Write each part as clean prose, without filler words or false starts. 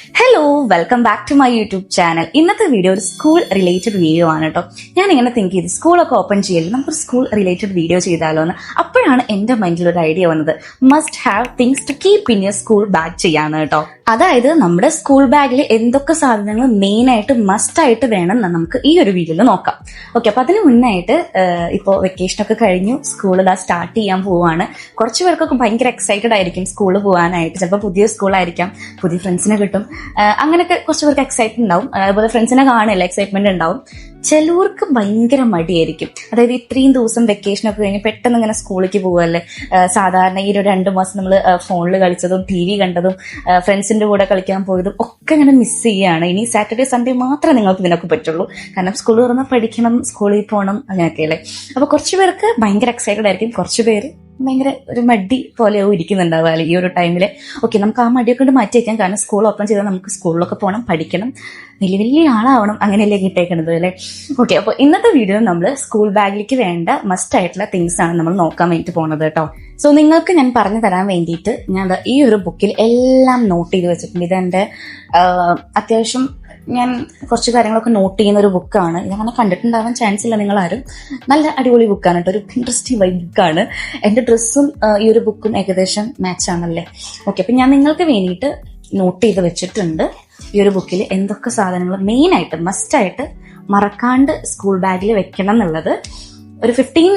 Hello, welcome back to my YouTube channel. ഇന്നത്തെ video ഒരു school related video ആണ് കേട്ടോ. ഞാൻ ഇങ്ങനെ തിങ്ക് ചെയ്ത് സ്കൂളൊക്കെ ഓപ്പൺ ചെയ്യല്ലേ, നമുക്കൊരു സ്കൂൾ റിലേറ്റഡ് വീഡിയോ ചെയ്താലോ എന്ന്. അപ്പോഴാണ് എന്റെ മൈൻഡിൽ ഒരു ഐഡിയ വന്നത്, must have things to keep in your school bag ചെയ്യാന്ന് കേട്ടോ. അതായത് നമ്മുടെ സ്കൂൾ ബാഗിൽ എന്തൊക്കെ സാധനങ്ങൾ മെയിൻ ആയിട്ട് മസ്റ്റ് ആയിട്ട് വേണം എന്ന് നമുക്ക് ഈ ഒരു വീഡിയോയിൽ നോക്കാം. ഓക്കെ, അപ്പൊ അതിന് മുന്നായിട്ട് ഇപ്പോൾ വെക്കേഷനൊക്കെ കഴിഞ്ഞു, സ്കൂളിൽ സ്റ്റാർട്ട് ചെയ്യാൻ പോവാണ്. കുറച്ച് പേർക്കൊക്കെ ഭയങ്കര എക്സൈറ്റഡ് ആയിരിക്കും സ്കൂളിൽ പോകാനായിട്ട്. ചിലപ്പോൾ പുതിയ സ്കൂളായിരിക്കാം, പുതിയ ഫ്രണ്ട്സിനെ കിട്ടും, അങ്ങനെയൊക്കെ കുറച്ച് പേർക്ക് എക്സൈറ്റ്മെന്റ് ഉണ്ടാവും. അതുപോലെ ഫ്രണ്ട്സിനെ കാണില്ല, എക്സൈറ്റ്മെന്റ് ഉണ്ടാവും. ചിലവർക്ക് ഭയങ്കര മടിയായിരിക്കും. അതായത് ഇത്രയും ദിവസം വെക്കേഷനൊക്കെ കഴിഞ്ഞ് പെട്ടെന്ന് ഇങ്ങനെ സ്കൂളിലേക്ക് പോവല്ലേ. സാധാരണ ഈ ഒരു 2 മാസം നമ്മൾ ഫോണിൽ കളിച്ചതും TV കണ്ടതും ഫ്രണ്ട്സിന്റെ കൂടെ കളിക്കാൻ പോയതും ഒക്കെ ഇങ്ങനെ മിസ് ചെയ്യാണ്. ഇനി സാറ്റർഡേ സൺഡേ മാത്രമേ നിങ്ങൾക്ക് ഇതിനൊക്കെ പറ്റുള്ളൂ. കാരണം സ്കൂൾ തുറന്നാൽ പഠിക്കണം, സ്കൂളിൽ പോകണം, അങ്ങനെയൊക്കെയല്ലേ. അപ്പൊ കുറച്ചു പേർക്ക് ഭയങ്കര എക്സൈറ്റഡ് ആയിരിക്കും, കുറച്ചു പേര് ഭയങ്കര ഒരു മടി പോലെ ഇരിക്കുന്നുണ്ടാവുക ഈ ഒരു ടൈമില്. ഓക്കെ, നമുക്ക് ആ മടിയൊക്കെ കൊണ്ട് മാറ്റി വയ്ക്കാം. കാരണം സ്കൂൾ ഓപ്പൺ ചെയ്താൽ നമുക്ക് സ്കൂളിലൊക്കെ പോകണം, പഠിക്കണം, വലിയ വലിയ ആളാവണം, അങ്ങനെയല്ലേ കിട്ടേക്കുന്നത് അല്ലേ. ഓക്കെ, അപ്പോൾ ഇന്നത്തെ വീഡിയോ നമ്മൾ സ്കൂൾ ബാഗിലേക്ക് വേണ്ട മസ്റ്റ് ആയിട്ടുള്ള തിങ്സ് ആണ് നമ്മൾ നോക്കാൻ വേണ്ടിയിട്ട് പോകുന്നത് കേട്ടോ. സോ നിങ്ങൾക്ക് ഞാൻ പറഞ്ഞു തരാൻ വേണ്ടിയിട്ട് ഞാൻ ഈ ഒരു ബുക്കിൽ എല്ലാം നോട്ട് ചെയ്ത് വെച്ചിട്ടുണ്ട്. ഇതെന്റെ അത്യാവശ്യം ഞാൻ കുറച്ച് കാര്യങ്ങളൊക്കെ നോട്ട് ചെയ്യുന്ന ഒരു ബുക്കാണ്. ഇതങ്ങനെ കണ്ടിട്ടുണ്ടാവാൻ ചാൻസ് ഇല്ല നിങ്ങളാരും. നല്ല അടിപൊളി ബുക്കാണ് കേട്ടോ, ഒരു ഇൻട്രസ്റ്റിംഗ് ബുക്കാണ്. എന്റെ ഡ്രസ്സും ഈ ഒരു ബുക്കും ഏകദേശം മാച്ച് ആണല്ലേ. ഓക്കെ, അപ്പൊ ഞാൻ നിങ്ങൾക്ക് വേണ്ടിയിട്ട് നോട്ട് ചെയ്ത് വെച്ചിട്ടുണ്ട് ഈ ഒരു ബുക്കിൽ എന്തൊക്കെ സാധനങ്ങൾ മെയിൻ ആയിട്ട് മസ്റ്റ് ആയിട്ട് മറക്കാണ്ട് സ്കൂൾ ബാഗിൽ വെക്കണം എന്നുള്ളത്. ഒരു 15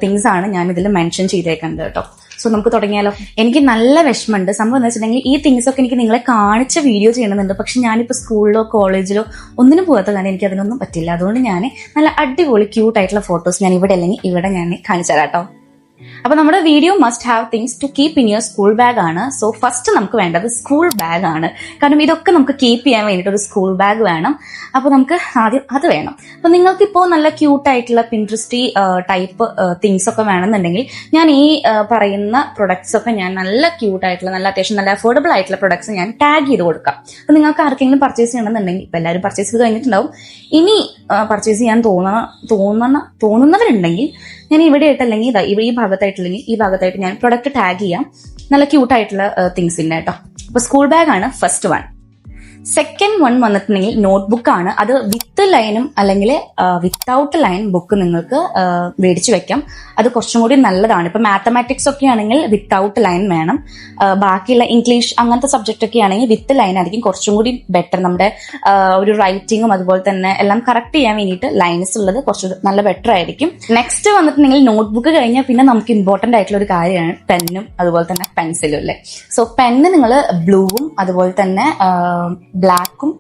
തിങ്സ് ആണ് ഞാൻ ഇതിൽ മെൻഷൻ ചെയ്തേക്കുന്നത് കേട്ടോ. സോ നമുക്ക് തുടങ്ങിയാലോ. എനിക്ക് നല്ല വിഷമമുണ്ട്. സംഭവം എന്ന് വെച്ചിട്ടുണ്ടെങ്കിൽ ഈ തിങ്സ് ഒക്കെ എനിക്ക് നിങ്ങളെ കാണിച്ച വീഡിയോ ചെയ്യണമെന്നുണ്ട്. പക്ഷെ ഞാനിപ്പോൾ സ്കൂളിലോ കോളേജിലോ ഒന്നിനും പോകാത്ത കാരണം എനിക്ക് അതിനൊന്നും പറ്റില്ല. അതുകൊണ്ട് ഞാൻ നല്ല അടിപൊളി ക്യൂട്ട് ആയിട്ടുള്ള ഫോട്ടോസ് ഞാൻ ഇവിടെ അല്ലെങ്കിൽ ഇവിടെ ഞാൻ കാണിച്ചു തരാം കേട്ടോ. അപ്പൊ നമ്മുടെ video must have things to keep in your school bag ആണ്. സോ ഫസ്റ്റ് നമുക്ക് വേണ്ടത് സ്കൂൾ ബാഗ് ആണ്. കാരണം ഇതൊക്കെ നമുക്ക് കീപ്പ് ചെയ്യാൻ വേണ്ടിയിട്ട് ഒരു സ്കൂൾ ബാഗ് വേണം. അപ്പൊ നമുക്ക് ആദ്യം അത് വേണം. അപ്പൊ നിങ്ങൾക്ക് ഇപ്പോൾ നല്ല ക്യൂട്ട് ആയിട്ടുള്ള പിൻട്രസ്റ്റി ടൈപ്പ് തിങ്സ് ഒക്കെ വേണമെന്നുണ്ടെങ്കിൽ ഞാൻ ഈ പറയുന്ന പ്രൊഡക്ട്സ് ഒക്കെ ഞാൻ നല്ല ക്യൂട്ട് ആയിട്ടുള്ള നല്ല അത്യാവശ്യം നല്ല അഫോർഡബിൾ ആയിട്ടുള്ള പ്രൊഡക്ട്സ് ഞാൻ ടാഗ് ചെയ്ത് കൊടുക്കാം. അപ്പൊ നിങ്ങൾക്ക് ആർക്കെങ്കിലും പർച്ചേസ് ചെയ്യണമെന്നുണ്ടെങ്കിൽ ഇപ്പൊ എല്ലാവരും പർച്ചേസ് ചെയ്ത് കഴിഞ്ഞിട്ടുണ്ടാവും. ഇനി പർച്ചേസ് ചെയ്യാൻ തോന്നുന്നവരുണ്ടെങ്കിൽ ഞാൻ ഇവിടെ ആയിട്ടല്ലെങ്കിൽ ഈ ഭാഗത്തായിട്ടില്ലെങ്കിൽ ഈ ഭാഗത്തായിട്ട് ഞാൻ പ്രൊഡക്റ്റ് ടാഗ് ചെയ്യാം. നല്ല ക്യൂട്ട് ആയിട്ടുള്ള തിങ്സിന്റെ കേട്ടോ. അപ്പൊ സ്കൂൾ ബാഗ് ആണ് ഫസ്റ്റ് വൺ. സെക്കൻഡ് വൺ വന്നിട്ടുണ്ടെങ്കിൽ നോട്ട്ബുക്ക് ആണ്. അത് വിത്ത് ലൈനും അല്ലെങ്കിൽ വിത്തൗട്ട് ലൈൻ ബുക്ക് നിങ്ങൾക്ക് മേടിച്ചു വെക്കാം. അത് കുറച്ചും കൂടി നല്ലതാണ്. ഇപ്പൊ മാത്തമാറ്റിക്സ് ഒക്കെ ആണെങ്കിൽ വിത്തൗട്ട് ലൈൻ വേണം. ബാക്കിയുള്ള ഇംഗ്ലീഷ് അങ്ങനത്തെ സബ്ജക്റ്റ് ഒക്കെ ആണെങ്കിൽ വിത്ത് ലൈൻ ആയിരിക്കും കുറച്ചും കൂടി ബെറ്റർ. നമ്മുടെ ഒരു റൈറ്റിങ്ങും അതുപോലെ തന്നെ എല്ലാം കറക്റ്റ് ചെയ്യാൻ വേണ്ടിയിട്ട് ലൈൻസ് ഉള്ളത് കുറച്ച് നല്ല ബെറ്റർ ആയിരിക്കും. നെക്സ്റ്റ് വന്നിട്ടുണ്ടെങ്കിൽ നോട്ട്ബുക്ക് കഴിഞ്ഞാൽ പിന്നെ നമുക്ക് ഇമ്പോർട്ടന്റ് ആയിട്ടുള്ള ഒരു കാര്യമാണ് പെന്നും അതുപോലെ തന്നെ പെൻസിലും അല്ലേ. സോ പെന്ന് നിങ്ങൾ ബ്ലൂവും അതുപോലെ തന്നെ ബ്ലാക്കും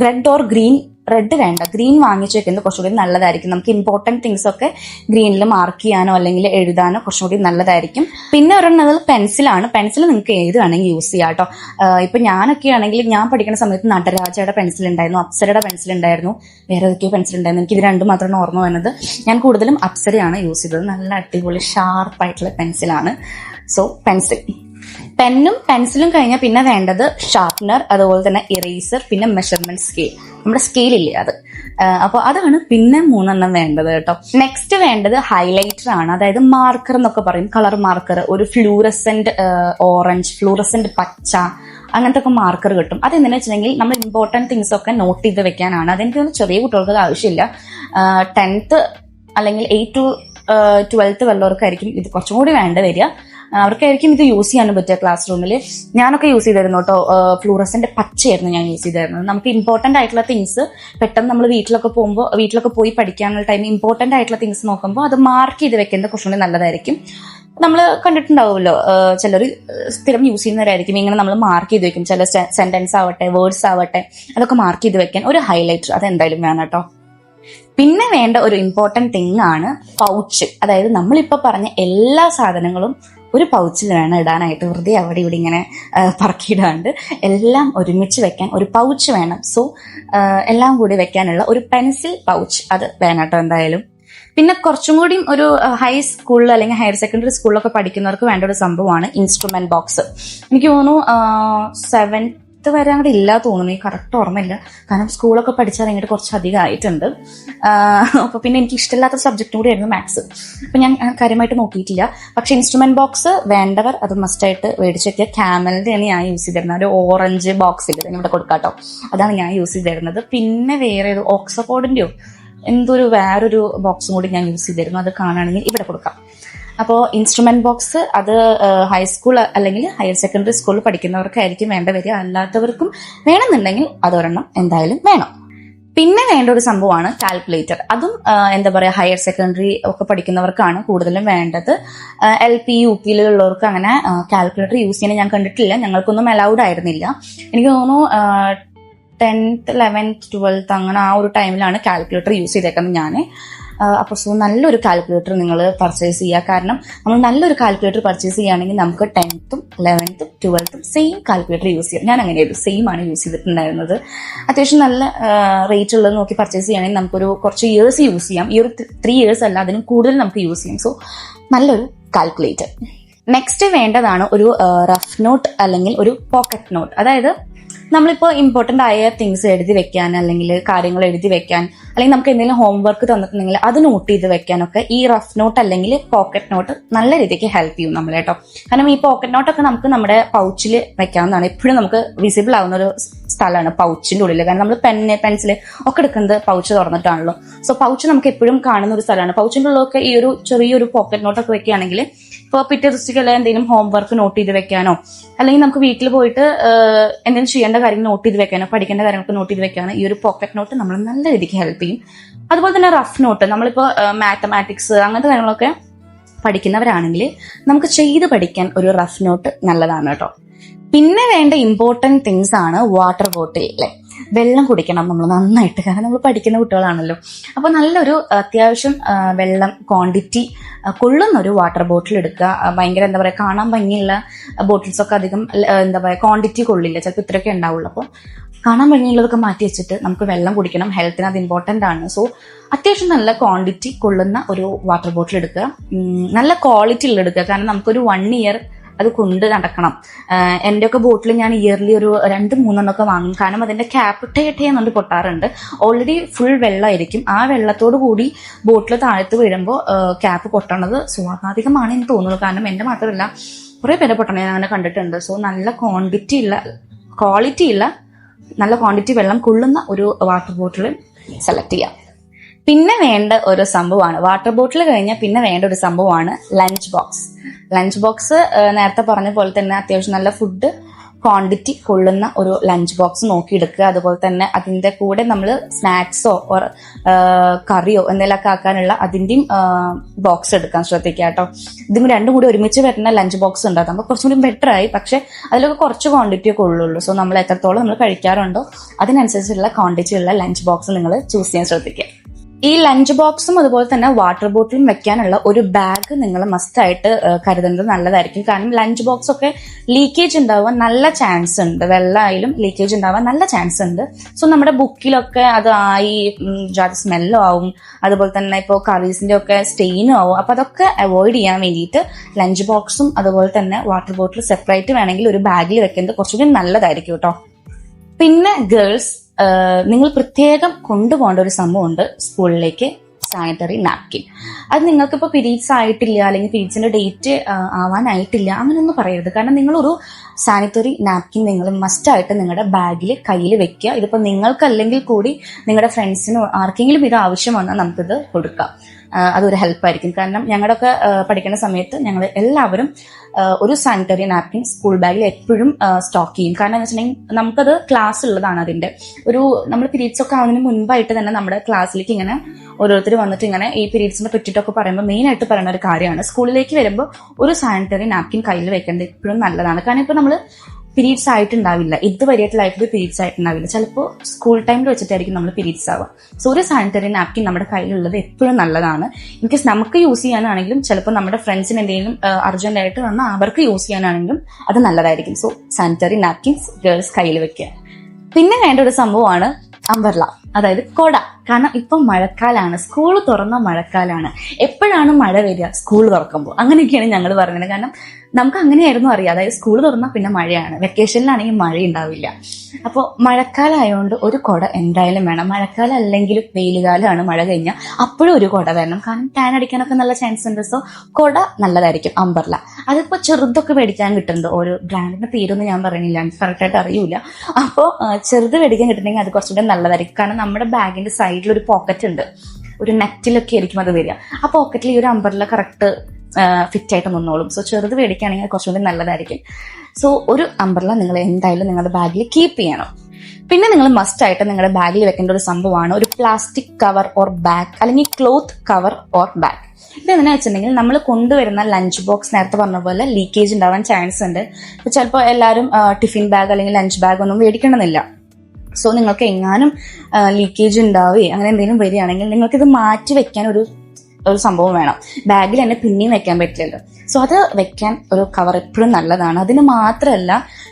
റെഡ് ഓർ ഗ്രീൻ, റെഡ് വേണ്ട, ഗ്രീൻ വാങ്ങിച്ചു വെക്കുന്നത് കുറച്ചുകൂടി നല്ലതായിരിക്കും. നമുക്ക് ഇമ്പോർട്ടന്റ് തിങ്സ് ഒക്കെ ഗ്രീനിൽ മാർക്ക് ചെയ്യാനോ അല്ലെങ്കിൽ എഴുതാനോ കുറച്ചുകൂടി നല്ലതായിരിക്കും. പിന്നെ ഒരെണ്ണത് പെൻസിലാണ്. പെൻസിൽ നിങ്ങൾക്ക് ഏത് വേണമെങ്കിൽ യൂസ് ചെയ്യാം കേട്ടോ. ഇപ്പൊ ഞാനൊക്കെ ആണെങ്കിൽ ഞാൻ പഠിക്കുന്ന സമയത്ത് നടരാജയുടെ പെൻസിൽ ഉണ്ടായിരുന്നു, അപ്സരയുടെ പെൻസിൽ ഉണ്ടായിരുന്നു, വേറെ ഏതൊക്കെയോ പെൻസിൽ ഉണ്ടായിരുന്നു. എനിക്ക് ഇത് രണ്ടും മാത്രമാണ് ഓർമ്മ വരുന്നത്. ഞാൻ കൂടുതലും അപ്സരയാണ് യൂസ് ചെയ്തത്. നല്ല അടിപൊളി ഷാർപ്പായിട്ടുള്ള പെൻസിലാണ്. സോ പെൻസിൽ, പെന്നും പെൻസിലും കഴിഞ്ഞാൽ പിന്നെ വേണ്ടത് ഷാർപ്നർ, അതുപോലെ തന്നെ ഇറേസർ, പിന്നെ മെഷർമെന്റ് സ്കെയിൽ, നമ്മുടെ സ്കെയിലില്ലേ അത്. അപ്പൊ അതാണ് പിന്നെ 3 വേണ്ടത് കേട്ടോ. നെക്സ്റ്റ് വേണ്ടത് ഹൈലൈറ്റർ ആണ്. അതായത് മാർക്കർ എന്നൊക്കെ പറയും, കളർ മാർക്കർ. ഒരു ഫ്ലൂറസെന്റ് ഓറഞ്ച്, ഫ്ലൂറസെന്റ് പച്ച, അങ്ങനത്തെ ഒക്കെ മാർക്കർ കിട്ടും. അതെന്താണെന്ന് വെച്ചിട്ടുണ്ടെങ്കിൽ നമ്മൾ ഇമ്പോർട്ടന്റ് തിങ്സ് ഒക്കെ നോട്ട് ചെയ്ത് വെക്കാനാണ്. അതെനിക്ക് ചെറിയ കുട്ടികൾക്ക് ആവശ്യമില്ല. 10th അല്ലെങ്കിൽ 8 to 12th വല്ലവർക്കായിരിക്കും ഇത് കുറച്ചും കൂടി വേണ്ട വരിക. അവർക്കായിരിക്കും ഇത് യൂസ് ചെയ്യാനും പറ്റുക ക്ലാസ് റൂമിൽ. ഞാനൊക്കെ യൂസ് ചെയ്തായിരുന്നു കേട്ടോ. ഫ്ലൂറസെന്റ് പച്ചയായിരുന്നു ഞാൻ യൂസ് ചെയ്തായിരുന്നത്. നമുക്ക് ഇമ്പോർട്ടന്റ് ആയിട്ടുള്ള തിങ്സ് പെട്ടെന്ന് നമ്മൾ വീട്ടിലൊക്കെ പോയി പഠിക്കാനുള്ള ടൈം ഇമ്പോർട്ടന്റ് ആയിട്ടുള്ള തിങ്സ് നോക്കുമ്പോൾ അത് മാർക്ക് ചെയ്ത് വെക്കുന്നത് കുറച്ചുകൂടി നല്ലതായിരിക്കും. നമ്മൾ കണ്ടിട്ടുണ്ടാവുമല്ലോ, ചിലർ സ്ഥിരം യൂസ് ചെയ്യുന്നവരായിരിക്കും ഇങ്ങനെ നമ്മൾ മാർക്ക് ചെയ്ത് വെക്കും. ചില സെന്റൻസ് ആവട്ടെ, വേർഡ്സ് ആവട്ടെ, അതൊക്കെ മാർക്ക് ചെയ്ത് വെക്കാൻ ഒരു ഹൈലൈറ്റർ അതെന്തായാലും വേണം കേട്ടോ. പിന്നെ വേണ്ട ഒരു ഇമ്പോർട്ടന്റ് തിങ് ആണ് പൗച്ച്. അതായത് നമ്മളിപ്പോ പറഞ്ഞ എല്ലാ സാധനങ്ങളും ഒരു പൗച്ചിൽ വേണം ഇടാനായിട്ട്. വെറുതെ അവിടെ ഇവിടെ ഇങ്ങനെ പറക്കിയിടാണ്ട് എല്ലാം ഒരുമിച്ച് വെക്കാൻ ഒരു പൗച്ച് വേണം. സോ എല്ലാം കൂടി വെക്കാനുള്ള ഒരു പെൻസിൽ പൗച്ച് അത് വേണം കേട്ടോ എന്തായാലും. പിന്നെ കുറച്ചും കൂടി ഒരു ഹൈ സ്കൂളിൽ അല്ലെങ്കിൽ ഹയർ സെക്കൻഡറി സ്കൂളിലൊക്കെ പഠിക്കുന്നവർക്ക് വേണ്ട ഒരു സംഭവമാണ് ഇൻസ്ട്രുമെന്റ് ബോക്സ്. എനിക്ക് തോന്നുന്നു 10th വരെ അങ്ങോട്ട് ഇല്ല തോന്നുന്നു, ഈ കറക്റ്റ് ഓർമ്മയില്ല. കാരണം സ്കൂളൊക്കെ പഠിച്ചാൽ ഇങ്ങോട്ട് കുറച്ചധികം ആയിട്ടുണ്ട്. അപ്പൊ പിന്നെ എനിക്ക് ഇഷ്ടമില്ലാത്ത സബ്ജക്റ്റും കൂടി ആയിരുന്നു മാത്സ്. അപ്പൊ ഞാൻ കാര്യമായിട്ട് നോക്കിയിട്ടില്ല. പക്ഷെ ഇൻസ്ട്രുമെന്റ് ബോക്സ് വേണ്ടവർ അത് മസ്റ്റായിട്ട് മേടിച്ച് വെക്കുക. ക്യാമലിന്റെയാണ് ഞാൻ യൂസ് ചെയ്തിരുന്നത്, ഒരു ഓറഞ്ച് ബോക്സിൽ ഇവിടെ കൊടുക്കാട്ടോ, അതാണ് ഞാൻ യൂസ് ചെയ്തിരുന്നത്. പിന്നെ വേറെ ഒരു ഓക്സ്ഫോർഡിന്റെയോ വേറൊരു ബോക്സും കൂടി ഞാൻ യൂസ് ചെയ്തിരുന്നു, അത് കാണുകയാണെങ്കിൽ ഇവിടെ കൊടുക്കാം. അപ്പോൾ ഇൻസ്ട്രുമെന്റ് ബോക്സ് അത് ഹൈസ്കൂൾ അല്ലെങ്കിൽ ഹയർ സെക്കൻഡറി സ്കൂളിൽ പഠിക്കുന്നവർക്കായിരിക്കും വേണ്ട വരിക. അല്ലാത്തവർക്കും വേണമെന്നുണ്ടെങ്കിൽ അതൊരെണ്ണം എന്തായാലും വേണം. പിന്നെ വേണ്ട ഒരു സംഭവമാണ് കാൽക്കുലേറ്റർ. അതും ഹയർ സെക്കൻഡറി ഒക്കെ പഠിക്കുന്നവർക്കാണ് കൂടുതലും വേണ്ടത്. LP UPയിലുള്ളവർക്ക് അങ്ങനെ കാൽക്കുലേറ്റർ യൂസ് ചെയ്യാൻ ഞാൻ കണ്ടിട്ടില്ല. ഞങ്ങൾക്കൊന്നും അലൗഡ് ആയിരുന്നില്ല. എനിക്ക് തോന്നുന്നു 10th 11th 12th അങ്ങനെ ആ ഒരു ടൈമിലാണ് കാൽക്കുലേറ്റർ യൂസ് ചെയ്തേക്കുന്നത് ഞാൻ. അപ്പോൾ നല്ലൊരു കാൽക്കുലേറ്റർ നിങ്ങൾ പർച്ചേസ് ചെയ്യുക. കാരണം നമ്മൾ നല്ലൊരു കാൽക്കുലേറ്റർ പർച്ചേസ് ചെയ്യുകയാണെങ്കിൽ നമുക്ക് 10th 11th 12th same calculator use ചെയ്യാം. ഞാൻ അങ്ങനെയായിരുന്നു, സെയിം ആണ് യൂസ് ചെയ്തിട്ടുണ്ടായിരുന്നത്. അത്യാവശ്യം നല്ല റേറ്റ് ഉള്ളത് നോക്കി പർച്ചേസ് ചെയ്യുകയാണെങ്കിൽ നമുക്കൊരു കുറച്ച് ഇയേഴ്സ് യൂസ് ചെയ്യാം. ഈ ഒരു 3 years അല്ല, അതിനും കൂടുതൽ നമുക്ക് യൂസ് ചെയ്യാം. സോ നല്ലൊരു കാൽക്കുലേറ്റർ. നെക്സ്റ്റ് വേണ്ടതാണ് ഒരു റഫ് നോട്ട് അല്ലെങ്കിൽ ഒരു പോക്കറ്റ് നോട്ട്. അതായത് നമ്മളിപ്പോൾ ഇമ്പോർട്ടന്റ് ആയ തിങ്സ് എഴുതി വെക്കാൻ, അല്ലെങ്കിൽ കാര്യങ്ങൾ എഴുതി വെക്കാൻ, അല്ലെങ്കിൽ നമുക്ക് എന്തെങ്കിലും ഹോംവർക്ക് തന്നിട്ടുണ്ടെങ്കിൽ അത് നോട്ട് ചെയ്ത് വെക്കാനൊക്കെ ഈ റഫ് നോട്ട് അല്ലെങ്കിൽ പോക്കറ്റ് നോട്ട് നല്ല രീതിക്ക് ഹെൽപ്പ് ചെയ്യും നമ്മളെ കേട്ടോ. കാരണം ഈ പോക്കറ്റ് നോട്ടൊക്കെ നമുക്ക് നമ്മുടെ പൗച്ചിൽ വെക്കാവുന്നതാണ്. എപ്പോഴും നമുക്ക് വിസിബിൾ ആവുന്ന ഒരു സ്ഥലമാണ് പൗച്ചിന്റെ ഉള്ളിൽ. കാരണം നമ്മൾ പെൻസില് ഒക്കെ എടുക്കുന്നത് പൗച്ച് തുറന്നിട്ടാണല്ലോ. സോ പൗച്ച് നമുക്ക് എപ്പോഴും കാണുന്ന ഒരു സ്ഥലമാണ്. പൗച്ചിന്റെ ഉള്ളിലൊക്കെ ഈ ഒരു ചെറിയൊരു പോക്കറ്റ് നോട്ടൊക്കെ വെക്കുകയാണെങ്കിൽ ഇപ്പോൾ പിറ്റേ ദിവസത്തേക്കുള്ള എന്തെങ്കിലും ഹോംവർക്ക് നോട്ട് ചെയ്ത് വെക്കാനോ, അല്ലെങ്കിൽ നമുക്ക് വീട്ടിൽ പോയിട്ട് എന്തെങ്കിലും ചെയ്യേണ്ട കാര്യങ്ങൾ നോട്ട് ചെയ്ത് വെക്കാനോ, പഠിക്കേണ്ട കാര്യങ്ങൾക്ക് നോട്ട് ചെയ്ത് വെക്കാനോ ഈ ഒരു പോക്കറ്റ് നോട്ട് നമ്മൾ നല്ല രീതിക്ക് ഹെൽപ്പ് ചെയ്യും. അതുപോലെ തന്നെ റഫ് നോട്ട്, നമ്മളിപ്പോൾ മാത്തമാറ്റിക്സ് അങ്ങനത്തെ കാര്യങ്ങളൊക്കെ പഠിക്കുന്നവരാണെങ്കിൽ നമുക്ക് ചെയ്ത് പഠിക്കാൻ ഒരു റഫ് നോട്ട് നല്ലതാണ് കേട്ടോ. പിന്നെ വേണ്ട ഇമ്പോർട്ടന്റ് തിങ്സ് ആണ് വാട്ടർ ബോട്ടിൽ. അല്ലെ, വെള്ളം കുടിക്കണം നമ്മൾ നന്നായിട്ട്, കാരണം നമ്മൾ പഠിക്കുന്ന കുട്ടികളാണല്ലോ. അപ്പൊ നല്ലൊരു അത്യാവശ്യം വെള്ളം ക്വാണ്ടിറ്റി കൊള്ളുന്ന ഒരു വാട്ടർ ബോട്ടിൽ എടുക്കുക. ഭയങ്കര കാണാൻ ഭംഗിയുള്ള ബോട്ടിൽസ് ഒക്കെ അധികം ക്വാണ്ടിറ്റി കൊള്ളില്ല, ചിലപ്പോൾ ഇത്രയൊക്കെ ഉണ്ടാവുള്ളൂ. അപ്പോൾ കാണാൻ ഭംഗിയുള്ളതൊക്കെ മാറ്റി വെച്ചിട്ട് നമുക്ക് വെള്ളം കുടിക്കണം, ഹെൽത്തിന് അത് ഇമ്പോർട്ടന്റ് ആണ്. സോ അത്യാവശ്യം നല്ല ക്വാണ്ടിറ്റി കൊള്ളുന്ന ഒരു വാട്ടർ ബോട്ടിൽ എടുക്കുക, നല്ല ക്വാളിറ്റി ഉള്ള എടുക്കുക. കാരണം നമുക്കൊരു 1 year അത് കൊണ്ട് നടക്കണം. എന്റെയൊക്കെ ബോട്ടിൽ ഞാൻ ഇയർലി ഒരു 2-3 വാങ്ങും. കാരണം അതിന്റെ ക്യാപ്പ് ടേന്നുകൊണ്ട് പൊട്ടാറുണ്ട്. ഓൾറെഡി ഫുൾ വെള്ളമായിരിക്കും. ആ വെള്ളത്തോട് കൂടി ബോട്ടിൽ താഴത്ത് വീഴുമ്പോൾ ക്യാപ്പ് പൊട്ടണത് സ്വാഭാവികമാണ് എന്ന് തോന്നുന്നു. കാരണം എന്റെ മാത്രമല്ല, കുറെ പേരെ പൊട്ടണ ഞാൻ അങ്ങനെ കണ്ടിട്ടുണ്ട്. സോ നല്ല ക്വാളിറ്റി ഉള്ള നല്ല ക്വാണ്ടിറ്റി വെള്ളം കൊള്ളുന്ന ഒരു വാട്ടർ ബോട്ടിൽ സെലക്ട് ചെയ്യാം. പിന്നെ വേണ്ട ഒരു സംഭവമാണ്, വാട്ടർ ബോട്ടിൽ കഴിഞ്ഞാൽ പിന്നെ വേണ്ട ഒരു സംഭവമാണ് ലഞ്ച് ബോക്സ്. ലഞ്ച് ബോക്സ് നേരത്തെ പറഞ്ഞ പോലെ തന്നെ അത്യാവശ്യം നല്ല ഫുഡ് ക്വാണ്ടിറ്റി കൊള്ളുന്ന ഒരു ലഞ്ച് ബോക്സ് നോക്കിയെടുക്കുക. അതുപോലെ തന്നെ അതിന്റെ കൂടെ നമ്മൾ സ്നാക്സോ കറിയോ എന്തെങ്കിലുമൊക്കെ ആക്കാനുള്ള അതിന്റെയും ബോക്സ് എടുക്കാൻ ശ്രദ്ധിക്കുക കേട്ടോ. ഇതും രണ്ടും കൂടി ഒരുമിച്ച് വരുന്ന ലഞ്ച് ബോക്സ് ഉണ്ടാകും, അപ്പോൾ കുറച്ചും കൂടി ബെറ്റർ ആയി. പക്ഷെ അതിലൊക്കെ കുറച്ച് ക്വാണ്ടിറ്റിയെ കൊള്ളുള്ളൂ. സോ നമ്മൾ എത്രത്തോളം നമ്മൾ കഴിക്കാറുണ്ടോ അതിനനുസരിച്ചുള്ള ക്വാണ്ടിറ്റി ഉള്ള ലഞ്ച് ബോക്സ് നിങ്ങൾ ചൂസ് ചെയ്യാൻ ശ്രദ്ധിക്കുക. ഈ ലഞ്ച് ബോക്സും അതുപോലെ തന്നെ വാട്ടർ ബോട്ടിലും വെക്കാനുള്ള ഒരു ബാഗ് നിങ്ങൾ മസ്റ്റായിട്ട് കരുതുന്നത് നല്ലതായിരിക്കും. കാരണം ലഞ്ച് ബോക്സ് ഒക്കെ ലീക്കേജ് ഉണ്ടാവാൻ നല്ല ചാൻസ് ഉണ്ട്, വെള്ളമായാലും ലീക്കേജ് ഉണ്ടാവാൻ നല്ല ചാൻസ് ഉണ്ട്. സോ നമ്മുടെ ബുക്കിലൊക്കെ അത് ആയി ജാതി സ്മെല്ലോ ആവും, അതുപോലെ തന്നെ ഇപ്പോൾ കറീസിന്റെ ഒക്കെ സ്റ്റെയിനും ആവും. അപ്പൊ അതൊക്കെ അവോയ്ഡ് ചെയ്യാൻ വേണ്ടിയിട്ട് ലഞ്ച് ബോക്സും അതുപോലെ തന്നെ വാട്ടർ ബോട്ടിൽ സെപ്പറേറ്റ് വേണമെങ്കിൽ ഒരു ബാഗിൽ വെക്കുന്നത് കുറച്ചുകൂടി നല്ലതായിരിക്കും കേട്ടോ. പിന്നെ ഗേൾസ്, നിങ്ങൾ പ്രത്യേകം കൊണ്ടുപോകേണ്ട ഒരു സംഭവമുണ്ട് സ്കൂളിലേക്ക്, സാനിറ്ററി നാപ്കിൻ. അത് നിങ്ങൾക്കിപ്പോൾ പീരീഡ്സ് ആയിട്ടില്ല അല്ലെങ്കിൽ പീരീഡ്സിന്റെ ഡേറ്റ് ആവാനായിട്ടില്ല അങ്ങനെയൊന്നും പറയരുത്. കാരണം നിങ്ങളൊരു സാനിറ്ററി നാപ്കിൻ നിങ്ങൾ മസ്റ്റായിട്ട് നിങ്ങളുടെ ബാഗിൽ കയ്യിൽ വെക്കുക. ഇതിപ്പോൾ നിങ്ങൾക്കല്ലെങ്കിൽ കൂടി നിങ്ങളുടെ ഫ്രണ്ട്സിനോ ആർക്കെങ്കിലും ഇത് ആവശ്യം വന്നാൽ നമുക്കിത് കൊടുക്കാം. അതൊരു ഹെൽപ്പായിരിക്കും. കാരണം ഞങ്ങളുടെയൊക്കെ പഠിക്കുന്ന സമയത്ത് ഞങ്ങൾ എല്ലാവരും ഒരു സാനിറ്ററി നാപ്കിൻ സ്കൂൾ ബാഗിൽ എപ്പോഴും സ്റ്റോക്ക് ചെയ്യും. കാരണം എന്ന് വെച്ചിട്ടുണ്ടെങ്കിൽ നമുക്കത് ക്ലാസ് ഉള്ളതാണ്. അതിന്റെ നമ്മൾ പീരീഡ്സ് ഒക്കെ ആവുന്നതിന് മുൻപായിട്ട് തന്നെ നമ്മുടെ ക്ലാസ്സിലേക്ക് ഇങ്ങനെ ഓരോരുത്തർ വന്നിട്ട് ഇങ്ങനെ ഈ പീരീഡ്സിനെ പറ്റിയിട്ടൊക്കെ പറയുമ്പോൾ മെയിൻ ആയിട്ട് പറയുന്ന ഒരു കാര്യമാണ്, സ്കൂളിലേക്ക് വരുമ്പോൾ ഒരു സാനിറ്ററി നാപ്കിൻ കയ്യിൽ വെക്കേണ്ടത് എപ്പോഴും നല്ലതാണ്. കാരണം ഇപ്പൊ നമ്മൾ പീരീഡ്സ് ആയിട്ടുണ്ടാവില്ല, ഇതുവരെയായിട്ട് ലൈഫിൽ പീരീഡ്സ് ആയിട്ടുണ്ടാവില്ല, ചിലപ്പോൾ സ്കൂൾ ടൈമിൽ വെച്ചിട്ടായിരിക്കും നമ്മൾ പീരീഡ്സ് ആവുക. സോ ഒരു സാനിറ്ററി നാപ്കിൻ നമ്മുടെ കയ്യിലുള്ളത് എപ്പോഴും നല്ലതാണ്. ഇൻകേസ് നമുക്ക് യൂസ് ചെയ്യാനാണെങ്കിലും ചിലപ്പോൾ നമ്മുടെ ഫ്രണ്ട്സിന് എന്തെങ്കിലും അർജന്റ് ആയിട്ട് വന്നാൽ അവർക്ക് യൂസ് ചെയ്യാനാണെങ്കിലും അത് നല്ലതായിരിക്കും. സോ സാനിറ്ററി നാപ്കിൻസ് ഗേൾസ് കയ്യിൽ വെക്കുക. പിന്നെ വേണ്ട ഒരു സംഭവമാണ് അംബ്രല്ല, അതായത് കൊട. കാരണം ഇപ്പം മഴക്കാലാണ്, സ്കൂൾ തുറന്ന മഴക്കാലാണ്. എപ്പോഴാണ് മഴ വരിക? സ്കൂൾ തുറക്കുമ്പോൾ. അങ്ങനെയൊക്കെയാണ് ഞങ്ങൾ പറഞ്ഞത്. കാരണം നമുക്ക് അങ്ങനെയായിരുന്നു അറിയാം, അതായത് സ്കൂൾ തുറന്നാൽ പിന്നെ മഴയാണ്, വെക്കേഷനിലാണെങ്കിൽ മഴ ഉണ്ടാവില്ല. അപ്പോൾ മഴക്കാലം ആയതുകൊണ്ട് ഒരു കുട എന്തായാലും വേണം. മഴക്കാലം അല്ലെങ്കിലും വെയിലുകാലമാണ്, മഴ കഴിഞ്ഞാൽ അപ്പോഴും ഒരു കുട വേണം, കാരണം ടാൻ അടിക്കാനൊക്കെ നല്ല ചാൻസ് ഉണ്ട്. സോ കുട നല്ലതായിരിക്കും. അംബർല അതിപ്പോൾ ചെറുതൊക്കെ മേടിക്കാൻ കിട്ടുന്നുണ്ട്, ഓരോ ബ്രാൻഡിന്റെ പേരൊന്നും ഞാൻ പറയുന്നില്ല, എനിക്ക് കറക്റ്റായിട്ട് അറിയില്ല. അപ്പോൾ ചെറുത് മേടിക്കാൻ കിട്ടുന്നെങ്കിൽ അത് കുറച്ചുകൂടെ നല്ലതായിരിക്കും. കാരണം നമ്മുടെ ബാഗിന്റെ സൈഡിൽ ഒരു പോക്കറ്റ് ഉണ്ട്, ഒരു നെറ്റിലൊക്കെ ആയിരിക്കും അത് വരിക. ആ പോക്കറ്റിൽ ഈ ഒരു അംബർല കറക്റ്റ് ഫിറ്റ് ആയിട്ട് നിന്നോളും. സോ ചെറുത് മേടിക്കുകയാണെങ്കിൽ കുറച്ചുകൂടി നല്ലതായിരിക്കും. സോ ഒരു അംബ്രല്ല നിങ്ങൾ എന്തായാലും നിങ്ങളുടെ ബാഗിൽ കീപ്പ് ചെയ്യണം. പിന്നെ നിങ്ങൾ മസ്റ്റ് ആയിട്ട് നിങ്ങളുടെ ബാഗിൽ വെക്കേണ്ട ഒരു സംഭവമാണ് ഒരു പ്ലാസ്റ്റിക് കവർ ഓർ ബാഗ്, അല്ലെങ്കിൽ ക്ലോത്ത് കവർ ഓർ ബാഗ്. ഇതെന്താ വെച്ചിട്ടുണ്ടെങ്കിൽ നമ്മൾ കൊണ്ടുവരുന്ന ലഞ്ച് ബോക്സ് നേരത്തെ പറഞ്ഞ പോലെ ലീക്കേജ് ഉണ്ടാവാൻ ചാൻസ് ഉണ്ട്. ഇപ്പൊ ചിലപ്പോൾ എല്ലാവരും ടിഫിൻ ബാഗ് അല്ലെങ്കിൽ ലഞ്ച് ബാഗ് ഒന്നും മേടിക്കണമെന്നില്ല. സോ നിങ്ങൾക്ക് എങ്ങാനും ലീക്കേജ് ഉണ്ടാവുകയും അങ്ങനെ എന്തെങ്കിലും വരികയാണെങ്കിൽ നിങ്ങൾക്കിത് മാറ്റി വെക്കാൻ ഒരു സംഭവം വേണം. ബാഗിൽ തന്നെ പിന്നെയും വെക്കാൻ പറ്റില്ലല്ലോ. സോ അത് വെക്കാൻ ഒരു കവർ എപ്പോഴും നല്ലതാണ്. അതിന് മാത്രമല്ല,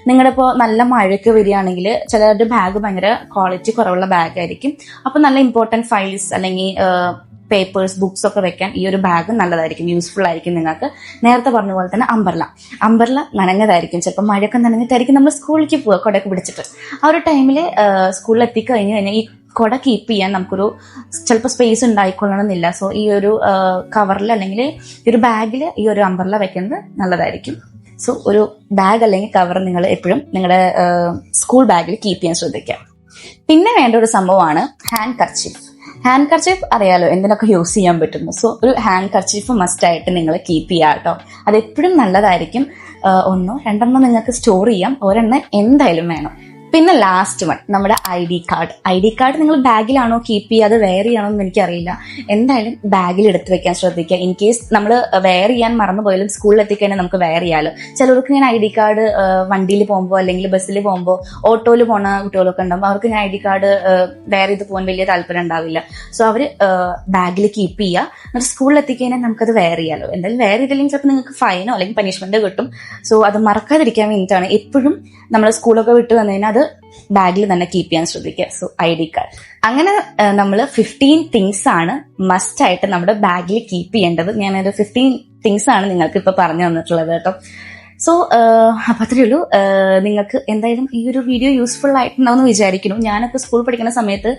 നിങ്ങളുടെ ഇപ്പോൾ നല്ല മഴയൊക്കെ വരികയാണെങ്കിൽ ചിലരുടെ ബാഗ് ഭയങ്കര ക്വാളിറ്റി കുറവുള്ള ബാഗായിരിക്കും. അപ്പോൾ നല്ല ഇമ്പോർട്ടൻറ്റ് ഫയൽസ് അല്ലെങ്കിൽ പേപ്പേഴ്സ്, ബുക്സ് ഒക്കെ വെക്കാൻ ഈ ഒരു ബാഗ് നല്ലതായിരിക്കും, യൂസ്ഫുൾ ആയിരിക്കും നിങ്ങൾക്ക്. നേരത്തെ പറഞ്ഞ പോലെ തന്നെ അംബർല നനഞ്ഞതായിരിക്കും. ചിലപ്പോൾ മഴയൊക്കെ നനഞ്ഞിട്ടായിരിക്കും നമ്മൾ സ്കൂളിലേക്ക് പോവുക കുടയൊക്കെ പിടിച്ചിട്ട്. ആ ഒരു ടൈമിൽ സ്കൂളിൽ എത്തിക്കഴിഞ്ഞ് കഴിഞ്ഞാൽ ഈ കുട കീപ്പ് ചെയ്യാൻ നമുക്കൊരു ചിലപ്പോൾ സ്പേസ് ഉണ്ടായിക്കൊള്ളണമെന്നില്ല. സോ ഈ ഒരു കവറിൽ അല്ലെങ്കിൽ ഈ ഒരു ബാഗിൽ ഈ ഒരു അംബർല വെക്കുന്നത് നല്ലതായിരിക്കും. സോ ഒരു ബാഗ് അല്ലെങ്കിൽ കവർ നിങ്ങൾ എപ്പോഴും നിങ്ങളുടെ സ്കൂൾ ബാഗിൽ കീപ്പ് ചെയ്യാൻ ശ്രദ്ധിക്കുക. പിന്നെ വേണ്ട ഒരു സംഭവമാണ് ഹാൻഡ് കർച്ചീഫ്. ഹാൻഡ് കർച്ചീഫ് അറിയാലോ എന്തിനൊക്കെ യൂസ് ചെയ്യാൻ പറ്റുന്നു. സോ ഒരു ഹാൻഡ് കർച്ചീഫ് മസ്റ്റ് ആയിട്ട് നിങ്ങൾ കീപ്പ് ചെയ്യുക കേട്ടോ. അതെപ്പോഴും നല്ലതായിരിക്കും. ഒന്നോ രണ്ടെണ്ണം നിങ്ങൾക്ക് സ്റ്റോർ ചെയ്യാം, ഒരെണ്ണം എന്തായാലും വേണം. പിന്നെ ലാസ്റ്റ് വൺ നമ്മുടെ ID കാർഡ് നിങ്ങൾ ബാഗിലാണോ കീപ്പ് ചെയ്യുക, അത് വെയർ ചെയ്യണോ എന്ന് എനിക്കറിയില്ല. എന്തായാലും ബാഗിൽ എടുത്ത് വെക്കാൻ ശ്രദ്ധിക്കുക. ഇൻ കേസ് നമ്മൾ വെയർ ചെയ്യാൻ മറന്നു പോയാലും സ്കൂളിൽ എത്തിക്കഴിഞ്ഞാൽ നമുക്ക് വെയർ ചെയ്യാമല്ലോ. ചിലർക്ക് ഞാൻ ID കാർഡ് വണ്ടിയിൽ പോകുമ്പോൾ അല്ലെങ്കിൽ ബസ്സിൽ പോകുമ്പോൾ ഓട്ടോയിൽ പോണ കുട്ടികളൊക്കെ ഉണ്ടാകുമ്പോൾ അവർക്ക് ഞാൻ ID കാർഡ് വെയർ ചെയ്ത് പോകാൻ വലിയ താല്പര്യം ഉണ്ടാവില്ല. സോ അവർ ബാഗിൽ കീപ്പ് ചെയ്യുക. എന്നിട്ട് സ്കൂളിൽ എത്തിക്കഴിഞ്ഞാൽ നമുക്കത് വെയർ ചെയ്യാമല്ലോ. എന്തായാലും വെയർ ചെയ്തില്ലെങ്കിൽ ചിലപ്പോൾ നിങ്ങൾക്ക് ഫൈനോ അല്ലെങ്കിൽ പനിഷ്മെന്റ് കിട്ടും. സോ അത് മറക്കാതിരിക്കാൻ വേണ്ടിയിട്ടാണ് എപ്പോഴും നമ്മൾ സ്കൂളൊക്കെ വിട്ട് വന്നു കഴിഞ്ഞാൽ അത് ബാഗിൽ തന്നെ കീപ്പ് ചെയ്യാൻ ശ്രദ്ധിക്കുക. So ID card. അങ്ങനെ നമ്മൾ 15 തിങ്സ് ആണ് മസ്റ്റ് ആയിട്ട് നമ്മുടെ ബാഗിൽ കീപ്പ് ചെയ്യേണ്ടത്. ഞാനൊരു 15 തിങ്സ് ആണ് നിങ്ങൾക്ക് ഇപ്പൊ പറഞ്ഞു തന്നിട്ടുള്ളത് കേട്ടോ. സോ അപ്പൊ അത്രയേ ഉള്ളൂ. നിങ്ങൾക്ക് എന്തായാലും ഈ ഒരു വീഡിയോ യൂസ്ഫുൾ ആയിട്ടുണ്ടാവുമെന്ന് വിചാരിക്കുന്നു. ഞാനൊക്കെ സ്കൂൾ പഠിക്കുന്ന സമയത്ത്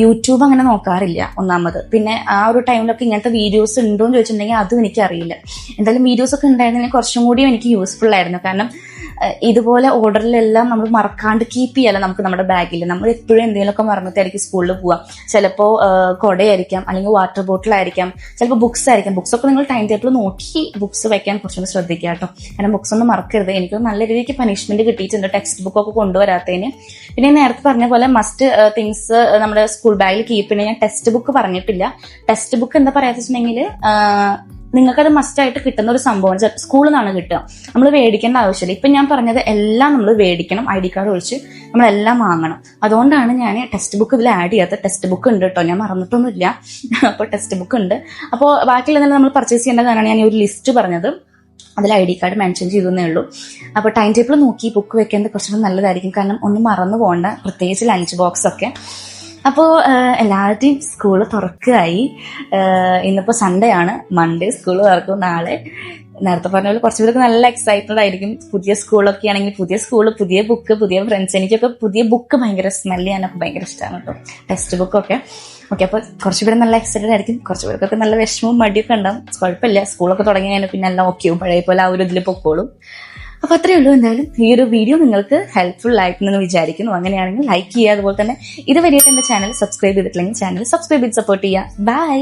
യൂട്യൂബ് അങ്ങനെ നോക്കാറില്ല ഒന്നാമത്. പിന്നെ ആ ഒരു ടൈമിലൊക്കെ ഇങ്ങനത്തെ വീഡിയോസ് ഉണ്ടോ എന്ന് ചോദിച്ചിട്ടുണ്ടെങ്കിൽ അതും എനിക്കറിയില്ല. എന്തായാലും വീഡിയോസ് ഒക്കെ ഉണ്ടായിരുന്നെങ്കിൽ കുറച്ചും കൂടിയും എനിക്ക് യൂസ്ഫുൾ ആയിരുന്നു. കാരണം ഇതുപോലെ ഓർഡറിലെല്ലാം നമ്മൾ മറക്കാണ്ട് കീപ്പ് ചെയ്യാലോ നമുക്ക് നമ്മുടെ ബാഗിൽ. നമ്മൾ എപ്പോഴും എന്തെങ്കിലുമൊക്കെ മറന്നിട്ടായിരിക്കും സ്കൂളിൽ പോവുക. ചിലപ്പോൾ കുടയായിരിക്കാം, അല്ലെങ്കിൽ വാട്ടർ ബോട്ടിലായിരിക്കാം, ചിലപ്പോൾ ബുക്സ് ആയിരിക്കാം. ബുക്സ് ഒക്കെ നിങ്ങൾ ടൈം ടേബിൾ നോക്കി ബുക്സ് വെക്കാൻ കുറച്ചുകൂടി ശ്രദ്ധിക്കുക കേട്ടോ. കാരണം ബുക്സ് ഒന്നും മറക്കരുത്. എനിക്ക് നല്ല രീതിക്ക് പനിഷ്മെന്റ് കിട്ടിയിട്ടുണ്ട് ടെക്സ്റ്റ് ബുക്കൊക്കെ കൊണ്ടുവരാത്തതിന്. പിന്നെ നേരത്തെ പറഞ്ഞ പോലെ മസ്റ്റ് തിങ്സ് നമ്മുടെ സ്കൂൾ ബാഗിൽ കീപ്പ് ചെയ്യണ. ഞാൻ ടെക്സ്റ്റ് ബുക്ക് പറഞ്ഞിട്ടില്ല. ടെക്സ്റ്റ് ബുക്ക് എന്താ പറയാ വെച്ചിട്ടുണ്ടെങ്കിൽ നിങ്ങൾക്കത് മസ്റ്റായിട്ട് കിട്ടുന്ന ഒരു സംഭവമാണ്. സ്കൂളിൽ നിന്നാണ് കിട്ടുക, നമ്മൾ മേടിക്കേണ്ട ആവശ്യമില്ല. ഇപ്പം ഞാൻ പറഞ്ഞത് എല്ലാം നമ്മൾ മേടിക്കണം, ID കാർഡ് ഒഴിച്ച് നമ്മളെല്ലാം വാങ്ങണം. അതുകൊണ്ടാണ് ഞാൻ ടെക്സ്റ്റ് ബുക്ക് ഇതിൽ ആഡ് ചെയ്യാത്തത്. ടെക്സ്റ്റ് ബുക്ക് ഉണ്ട് കേട്ടോ, ഞാൻ മറന്നിട്ടൊന്നുമില്ല. അപ്പോൾ ടെക്സ്റ്റ് ബുക്ക് ഉണ്ട്. അപ്പോൾ ബാക്കിയുള്ളതെല്ലാം നമ്മൾ പർച്ചേസ് ചെയ്യേണ്ട കാര്യമാണ് ഞാൻ ഈ ഒരു ലിസ്റ്റ് പറഞ്ഞത്. അതിൽ ID കാർഡ് മെൻഷൻ ചെയ്തേ ഉള്ളൂ. അപ്പോൾ ടൈം ടേബിൾ നോക്കി ബുക്ക് വെക്കേണ്ടത് കുറച്ചുകൂടി നല്ലതായിരിക്കും. കാരണം ഒന്നും മറന്നു പോകണ്ട, പ്രത്യേകിച്ച് ലഞ്ച് ബോക്സ് ഒക്കെ. അപ്പോൾ എല്ലാവരുടെയും സ്കൂള് തുറക്കുകയായി. ഇന്നിപ്പോൾ സൺഡേ ആണ്, മൺഡേ സ്കൂൾ തുറക്കും. നാളെ നേരത്തെ പറഞ്ഞ പോലെ കുറച്ചുപേർക്ക് നല്ല എക്സൈറ്റഡ് ആയിരിക്കും. പുതിയ സ്കൂളൊക്കെ ആണെങ്കിൽ പുതിയ സ്കൂള്, പുതിയ ബുക്ക്, പുതിയ ഫ്രണ്ട്സ്. എനിക്കൊക്കെ പുതിയ ബുക്ക് ഭയങ്കര സ്മെല്ല് ചെയ്യാനൊക്കെ ഭയങ്കര ഇഷ്ടമാണ് കേട്ടോ, ടെക്സ്റ്റ് ബുക്കൊക്കെ. ഓക്കെ, അപ്പോൾ കുറച്ചുപേര് നല്ല എക്സൈറ്റഡ് ആയിരിക്കും, കുറച്ചുപേർക്കൊക്കെ നല്ല വിഷമവും മടിയൊക്കെ ഉണ്ടാവും. കുഴപ്പമില്ല, സ്കൂളൊക്കെ തുടങ്ങി കഴിഞ്ഞാൽ പിന്നെ എല്ലാം ഓക്കെയും പഴയ പോലെ ആ ഒരു ഇതിൽ പൊക്കോളും. അപ്പൊ അത്രയേ ഉള്ളൂ. എന്തായാലും ഈ ഒരു വീഡിയോ നിങ്ങൾക്ക് ഹെൽപ്ഫുൾ ആയിട്ടുണ്ടെന്ന് വിചാരിക്കുന്നു. അങ്ങനെയാണെങ്കിൽ ലൈക്ക് ചെയ്യുക. അതുപോലെ തന്നെ ഇതുവരെയായിട്ട് എന്റെ ചാനൽ സബ്സ്ക്രൈബ് ചെയ്തിട്ടില്ലെങ്കിൽ ചാനൽ സബ്സ്ക്രൈബ് ചെയ്ത് സപ്പോർട്ട് ചെയ്യുക. ബൈ.